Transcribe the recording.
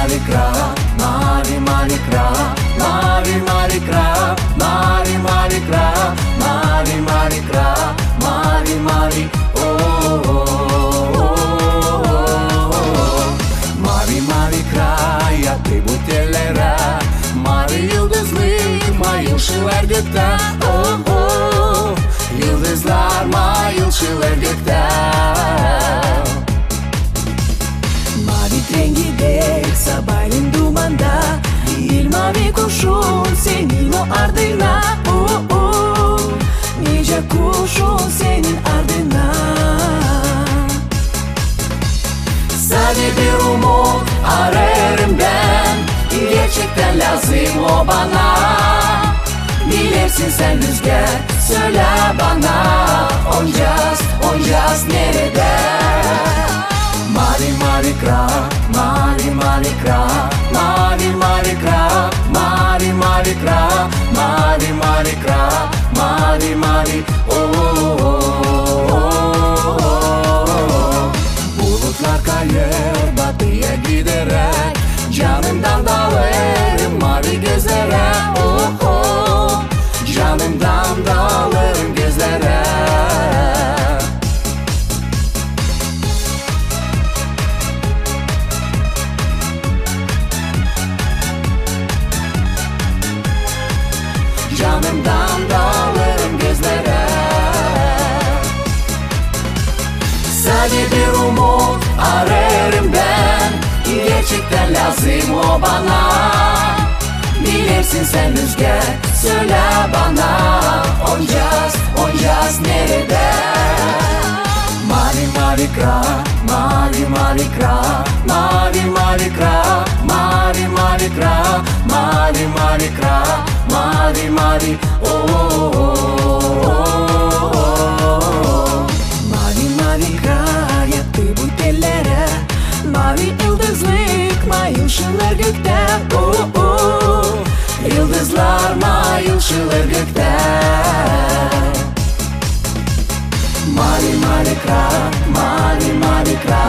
mavi kra, mavi mavi kra, mavi mavi kra, mavi mavi kra, mavi mavi kra, mavi mavi mavi mavi kraya butelere, mavi yıldızlık mayılşılar gökte. Yıldızlar mayılşılar gökte. Mavi tren gider sabahleyin dumanda, bir mavi kurşun senin o ardına. Nice kurşun senin ardına. Sadece bir umut ararım ben, gerçekten lazım o bana. Bilirsin sen rüzgar, söyle bana, oncas nerede? Mavi mavi kra, mavi mavi kra, mavi mavi kra, mavi mavi kra, mavi mavi kra, mavi mavi bulutlar kayır batıya giderek, canımdan dağlarım mavi gözlere. Canımdan dağlarım gözlere. Canımdan dağlarım gözlere. Sadece bir umut ararım ben, gerçekten lazım o bana. Bilirsin sen rüzgar, söyle bana, oncas nerede? Mavi mavi kra, mavi mavi kra, mavi mavi kra, mavi mavi kra, mavi mavi kra, mavi mavi mavi mavi kra yattı bu tellere, mavi yıldızlık mayılşılar gökte. Yıldızlar mayılşılar gökte. Mavi mavi kra, mavi mavi kra,